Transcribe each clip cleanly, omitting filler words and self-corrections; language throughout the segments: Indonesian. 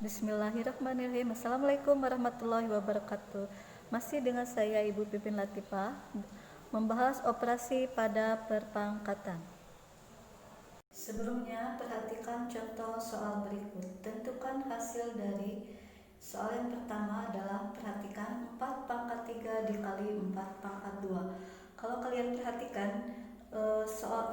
Bismillahirrahmanirrahim. Assalamualaikum warahmatullahi wabarakatuh. Masih dengan saya Ibu Pipin Latifah membahas operasi pada perpangkatan. Sebelumnya perhatikan contoh soal berikut. Tentukan hasil dari soal yang pertama adalah perhatikan 4 pangkat 3 dikali 4 pangkat 2. Kalau kalian perhatikan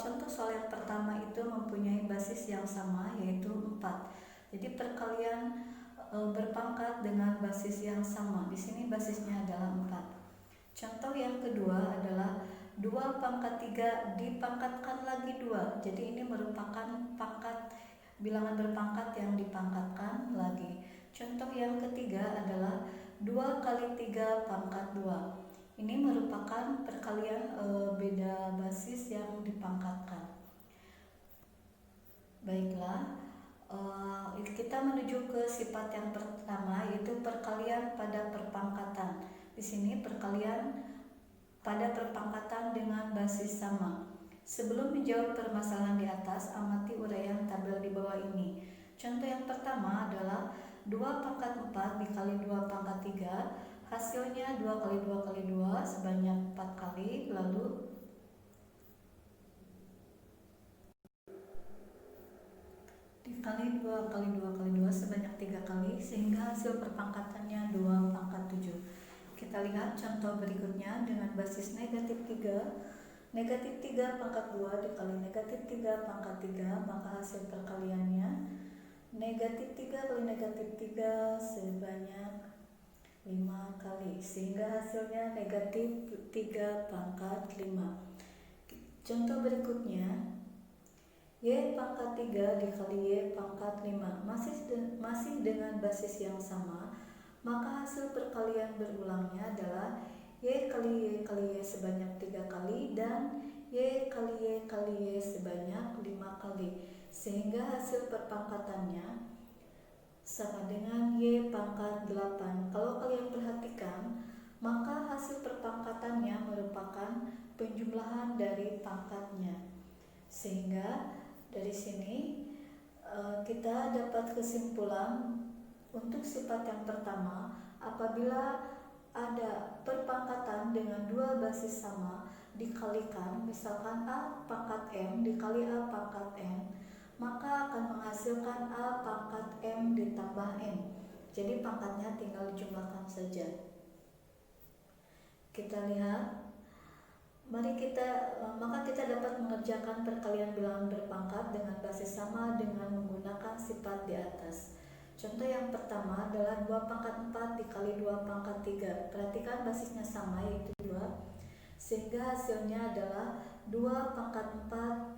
contoh soal yang pertama itu mempunyai basis yang sama yaitu 4. Jadi perkalian berpangkat dengan basis yang sama. Di sini basisnya adalah 4. Contoh yang kedua adalah 2 pangkat 3 dipangkatkan lagi 2. Jadi ini merupakan pangkat bilangan berpangkat yang dipangkatkan lagi. Contoh yang ketiga adalah 2 kali 3 pangkat 2. Ini merupakan perkalian beda basis yang dipangkatkan. Baiklah, kita menuju ke sifat yang pertama yaitu perkalian pada perpangkatan. Di sini perkalian pada perpangkatan dengan basis sama. Sebelum menjawab permasalahan di atas, amati uraian tabel di bawah ini. Contoh yang pertama adalah 2 pangkat 4 dikali 2 pangkat 3. Hasilnya 2 kali 2 kali 2 sebanyak 4 kali, lalu dikali 2 kali 2 kali 2 sebanyak 3 kali, sehingga hasil perpangkatannya 2 pangkat 7. Kita lihat contoh berikutnya dengan basis negatif 3. Negatif 3 pangkat 2 dikali negatif 3 pangkat 3, maka hasil perkaliannya negatif 3 kali negatif 3 sebanyak 5 kali, sehingga hasilnya negatif 3 pangkat 5. Contoh berikutnya, Y pangkat 3 dikali Y pangkat 5 masih dengan basis yang sama, maka hasil perkalian berulangnya adalah Y kali Y kali Y sebanyak 3 kali dan Y kali Y kali Y sebanyak 5 kali, sehingga hasil perpangkatannya sama dengan Y pangkat 8. Kalau kalian perhatikan, maka hasil perpangkatannya merupakan penjumlahan dari pangkatnya, sehingga dari sini kita dapat kesimpulan untuk sifat yang pertama, apabila ada perpangkatan dengan dua basis sama dikalikan, misalkan A pangkat M dikali A pangkat M, maka akan menghasilkan A pangkat M ditambah M. Jadi pangkatnya tinggal dijumlahkan saja. Kita lihat, maka kita dapat mengerjakan perkalian bilangan berpangkat dengan basis sama dengan menggunakan sifat di atas. Contoh yang pertama adalah 2 pangkat 4 dikali 2 pangkat 3. Perhatikan basisnya sama yaitu 2, sehingga hasilnya adalah 2 pangkat 4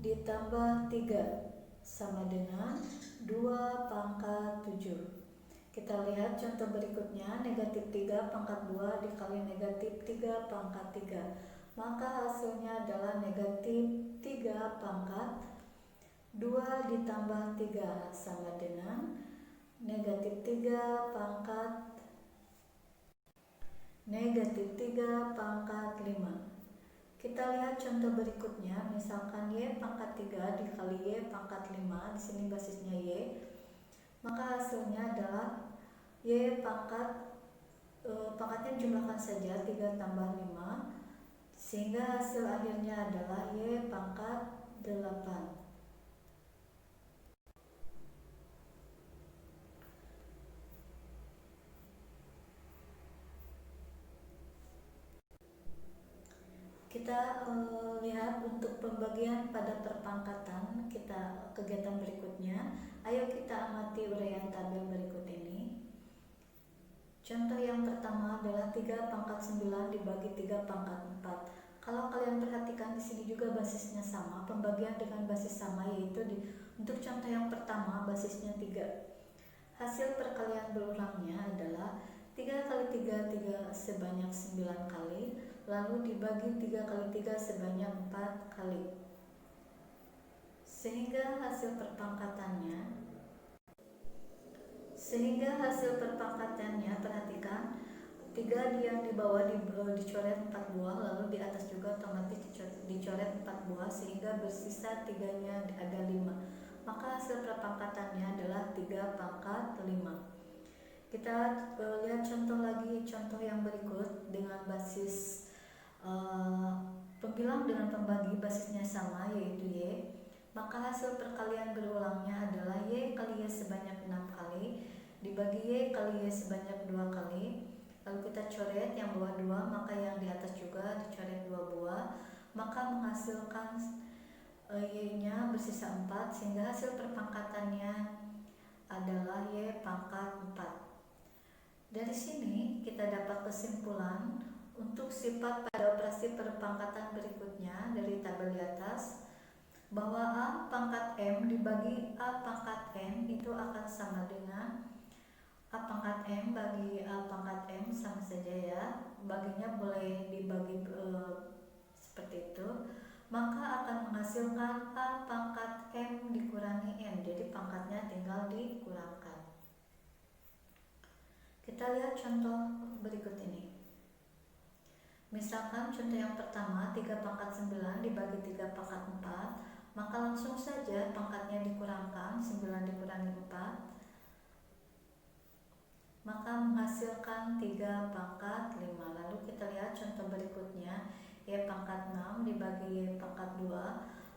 ditambah 3 sama dengan 2 pangkat 7. Kita lihat contoh berikutnya, negatif 3 pangkat 2 dikali negatif 3 pangkat 3. Maka hasilnya adalah negatif 3 pangkat 2 ditambah 3 sama dengan negatif 3 pangkat 5. Kita lihat contoh berikutnya, misalkan Y pangkat 3 dikali Y pangkat 5, di sini basisnya Y. Maka hasilnya adalah Y pangkatnya jumlahkan saja 3 tambah 5, sehingga hasil akhirnya adalah Y pangkat 8. Kita lihat untuk pembagian pada perpangkatan, kegiatan berikutnya. Ayo kita amati uraian tabel berikut ini. Contoh yang pertama adalah 3 pangkat 9 dibagi 3 pangkat 4. Kalau kalian perhatikan di sini juga basisnya sama, pembagian dengan basis sama, yaitu untuk contoh yang pertama basisnya 3. Hasil perkalian berulangnya adalah 3 kali 3 sebanyak 9 kali, lalu dibagi 3 kali 3 sebanyak 4 kali, sehingga hasil perpangkatannya perhatikan 3 yang di bawah dicoret 4 buah, lalu di atas juga otomatis dicoret 4 buah, sehingga bersisa 3-nya ada 5. 3 pangkat 5. Kita lihat contoh lagi, contoh yang berikut dengan basis penghilang dengan pembagi basisnya sama yaitu Y, maka hasil perkalian berulangnya adalah Y kali Y sebanyak 6 kali dibagi Y kali Y sebanyak 2 kali. Lalu kita coret yang bawah 2, maka yang di atas juga dicoret 2 buah, maka menghasilkan Y-nya bersisa 4 sehingga hasil perpangkatannya adalah Y pangkat 4. Dari sini kita dapat kesimpulan untuk sifat pada operasi perpangkatan berikutnya dari tabel di atas bahwa A pangkat M dibagi A pangkat N itu akan sama dengan A pangkat M bagi A pangkat M sama saja ya, baginya boleh dibagi seperti itu, maka akan menghasilkan A pangkat M dikurangi N, jadi pangkatnya tinggal dikurangkan. Kita lihat contoh berikut ini. Misalkan contoh yang pertama 3 pangkat 9 dibagi 3 pangkat 4, maka langsung saja pangkatnya dikurangkan, 9 dikurangi 4, maka menghasilkan 3 pangkat 5. Lalu kita lihat contoh berikutnya, Y pangkat 6 dibagi Y pangkat 2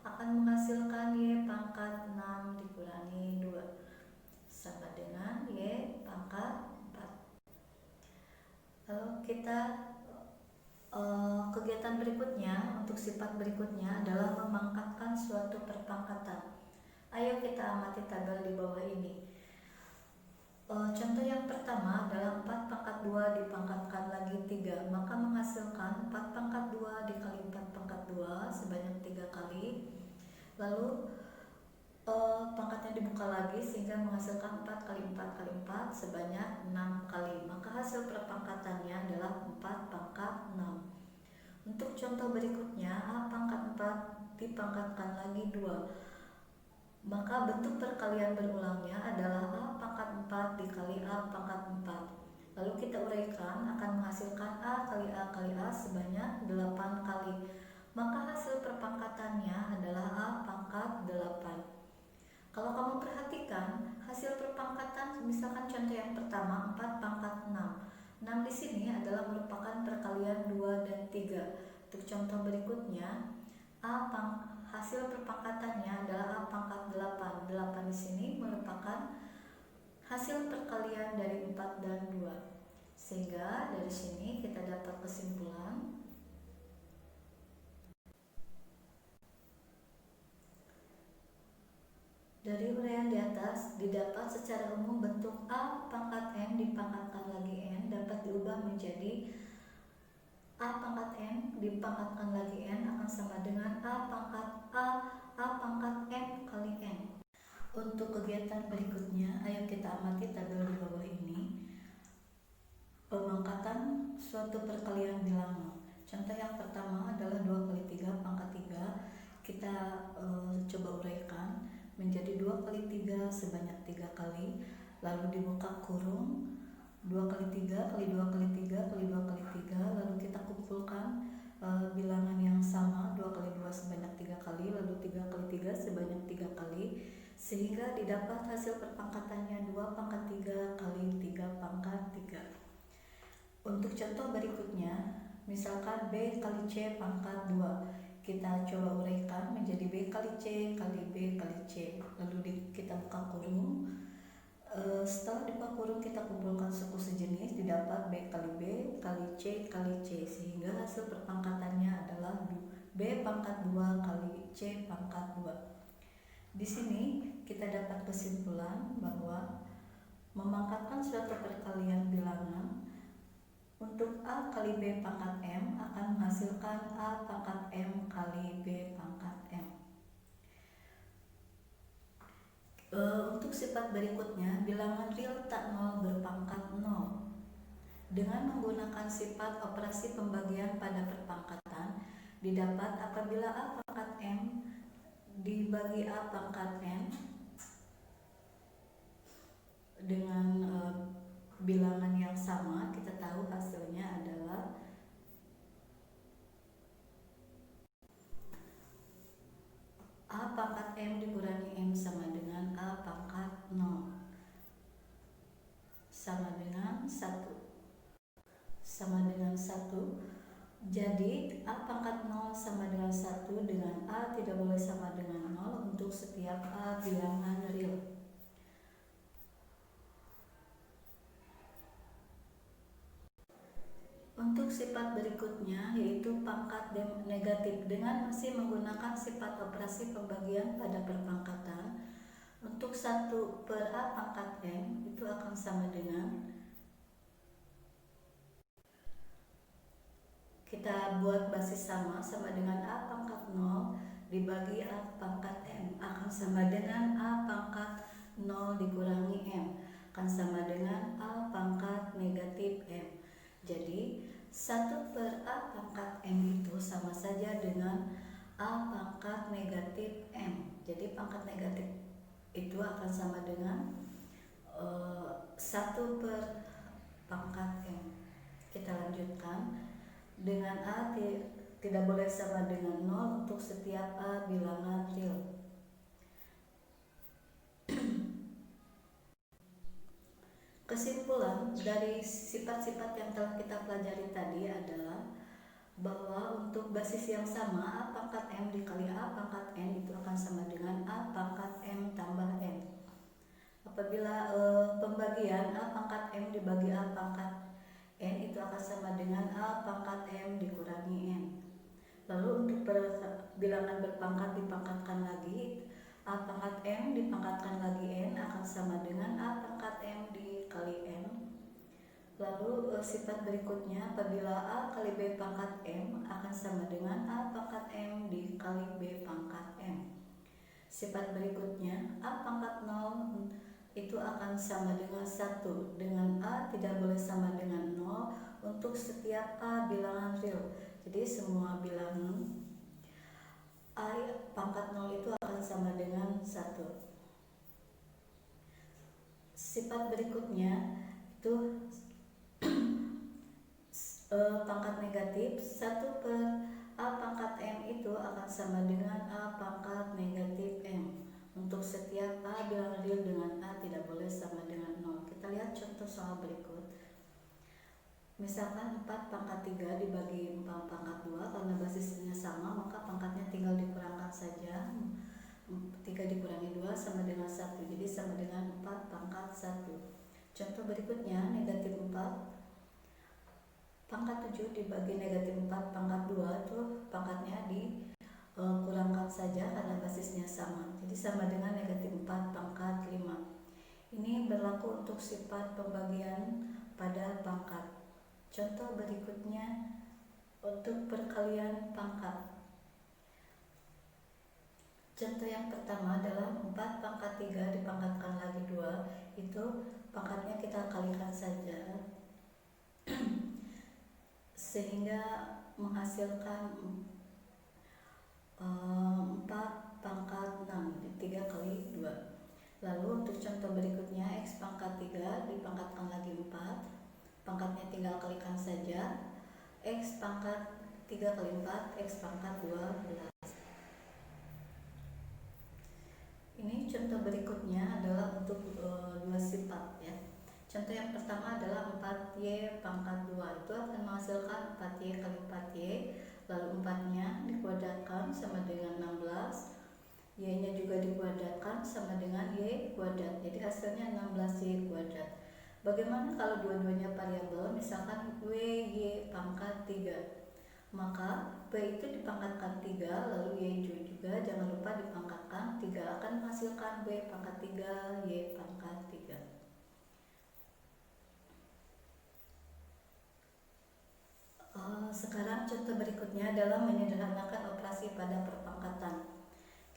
akan menghasilkan Y pangkat 6 dikurangi 2 sama dengan Y pangkat 4. Lalu kita kegiatan berikutnya untuk sifat berikutnya adalah memangkatkan suatu perpangkatan. Ayo kita amati tabel di bawah ini. Contoh yang pertama adalah 4 pangkat 2 dipangkatkan lagi 3, maka menghasilkan 4 pangkat 2 dikali 4 pangkat 2 sebanyak 3 kali. Lalu pangkatnya dibuka lagi sehingga menghasilkan 4 kali 4 kali 4 sebanyak 6 kali. Maka hasil perpangkatannya adalah 4 pangkat 6. Untuk contoh berikutnya, A pangkat 4 dipangkatkan lagi 2. Maka bentuk perkalian berulangnya adalah A pangkat 4 dikali A pangkat 4. Lalu kita uraikan akan menghasilkan A kali A sebanyak 8 kali. Maka hasil perpangkatannya adalah A pangkat 8. Kalau kamu perhatikan hasil perpangkatan, misalkan contoh yang pertama 4 pangkat 6. 6 di sini adalah merupakan perkalian 2 dan 3. Untuk contoh berikutnya, hasil perpangkatannya adalah A pangkat 8. 8 di sini merupakan hasil perkalian dari 4 dan 2. Sehingga dari sini kita dapat kesimpulan dari uraian di atas didapat secara umum bentuk A pangkat M dipangkatkan lagi N dapat diubah menjadi A pangkat N dipangkatkan lagi N akan sama dengan A pangkat M kali N. Untuk kegiatan berikutnya, ayo kita amati tabel di bawah ini. Pemangkatan suatu perkalian bilangan. Contoh yang pertama adalah 2 kali 3 pangkat 3. Kita coba uraikan menjadi 2 kali 3 sebanyak 3 kali. Lalu dibuka kurung 2 kali 3 kali 2 kali 3 kali 2 kali 3. Lalu kita kumpulkan bilangan yang sama 2 kali 2 sebanyak 3 kali. Lalu 3 kali 3 sebanyak 3 kali. Sehingga didapat hasil perpangkatannya 2 pangkat 3 kali 3 pangkat 3. Untuk contoh berikutnya, misalkan B kali C pangkat 2. Kita coba uraikan menjadi B kali C kali B kali C. Lalu kita buka kurung. Setelah dibuka kurung kita kumpulkan suku sejenis, didapat B kali B kali C kali C. Sehingga hasil perpangkatannya adalah B pangkat 2 kali C pangkat 2. Di sini kita dapat kesimpulan bahwa memangkatkan suatu perkalian bilangan untuk A kali B pangkat M akan menghasilkan A pangkat M kali B pangkat M. Untuk sifat berikutnya, bilangan real tak nol berpangkat 0. Dengan menggunakan sifat operasi pembagian pada perpangkatan, didapat apabila A pangkat M dibagi A pangkat N dengan bilangan yang sama, kita tahu hasilnya adalah A pangkat M dikurangi M sama dengan A pangkat 0. Jadi A pangkat 0 sama dengan 1 dengan A tidak boleh sama dengan 0 untuk setiap A bilangan real. Untuk sifat berikutnya yaitu pangkat negatif dengan masih menggunakan sifat operasi pembagian pada perpangkatan. Untuk 1 per A pangkat M itu akan sama dengan, kita buat basis sama dengan A pangkat 0 dibagi A pangkat M akan sama dengan A pangkat 0 dikurangi M akan sama dengan A pangkat negatif M. Jadi 1 per A pangkat M itu sama saja dengan A pangkat negatif M. Jadi pangkat negatif itu akan sama dengan 1 per pangkat M. Kita lanjutkan. Dengan A tidak boleh sama dengan 0 untuk setiap A bilangan real. Kesimpulan dari sifat-sifat yang telah kita pelajari tadi adalah bahwa untuk basis yang sama A pangkat M dikali A pangkat N itu akan sama dengan A pangkat M tambah N. Apabila pembagian A pangkat M dibagi A pangkat N itu akan sama dengan A pangkat M dikurangi N. Lalu untuk bilangan berpangkat dipangkatkan lagi, A pangkat M dipangkatkan lagi N akan sama dengan A pangkat M dikali N. Lalu sifat berikutnya, apabila A kali B pangkat M akan sama dengan A pangkat M dikali B pangkat M. Sifat berikutnya, A pangkat 0 itu akan sama dengan 1 dengan A tidak boleh sama dengan 0 untuk setiap A bilangan real. Jadi semua bilangan A pangkat 0 itu akan sama dengan 1. Sifat berikutnya itu pangkat negatif 1 per A pangkat M itu akan sama dengan A pangkat negatif M untuk setiap A bilangan real dengan A tidak boleh sama dengan 0. Kita lihat contoh soal berikut. Misalkan 4 pangkat 3 dibagi 4 pangkat 2, karena basisnya sama maka pangkatnya tinggal dikurangkan saja. 3 dikurangi 2 sama dengan 1, jadi sama dengan 4 pangkat 1. Contoh berikutnya, negatif 4 pangkat 7 dibagi negatif 4 pangkat 2 itu pangkatnya dikurangkan saja karena basisnya sama, jadi sama dengan negatif 4 pangkat 5. Ini berlaku untuk sifat pembagian pada pangkat. Contoh berikutnya untuk perkalian pangkat. Contoh yang pertama adalah 4 pangkat 3 dipangkatkan lagi 2, itu pangkatnya kita kalikan saja sehingga menghasilkan 4 pangkat 6, 3 kali 2. Lalu untuk contoh berikutnya, X pangkat 3 dipangkatkan lagi 4, pangkatnya tinggal kalikan saja, X pangkat 3 kali 4, X pangkat 12. Ini contoh berikutnya adalah untuk dua sifat ya. Contoh yang pertama adalah 4Y pangkat 2, itu akan menghasilkan 4Y kali 4Y, lalu 4-nya dikuadratkan sama dengan 16, Y-nya juga dikuadratkan sama dengan Y kuadrat, jadi hasilnya 16Y kuadrat. Bagaimana kalau dua-duanya variabel, misalkan WY pangkat 3, maka P itu dipangkatkan 3, lalu Y juga jangan lupa dipangkatkan 3, akan menghasilkan B pangkat 3, Y pangkat 3. Sekarang contoh berikutnya adalah menyederhanakan operasi pada perpangkatan.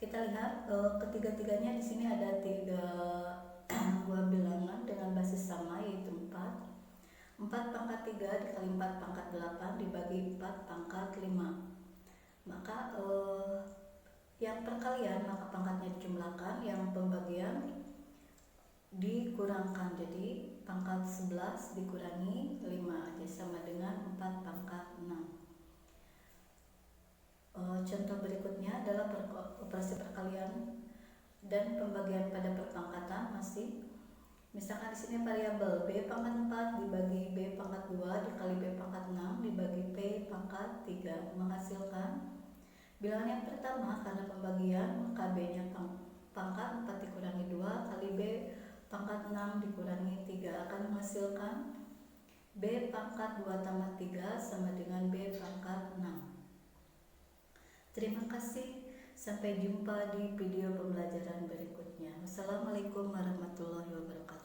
Kita lihat ketiga-tiganya di sini ada 3 buah bilangan dengan basis sama yaitu 4. 4 pangkat 3 dikali 4 pangkat 8 dibagi 4 pangkat 5. Maka yang perkalian maka pangkatnya dijumlahkan, yang pembagian dikurangkan, jadi pangkat 11 dikurangi 5 jadi sama dengan 4 pangkat 6. Contoh berikutnya adalah operasi perkalian dan pembagian pada perpangkatan masih. Misalkan di sini variabel B pangkat 4 dibagi B pangkat 2 dikali B pangkat 6 dibagi P pangkat 3 menghasilkan bilangan yang pertama karena pembagian, maka B-nya pangkat 4 dikurangi 2 kali B pangkat 6 dikurangi 3 akan menghasilkan B pangkat 2 tambah 3 sama dengan B pangkat 6. Terima kasih, sampai jumpa di video pembelajaran berikutnya. Wassalamualaikum warahmatullahi wabarakatuh.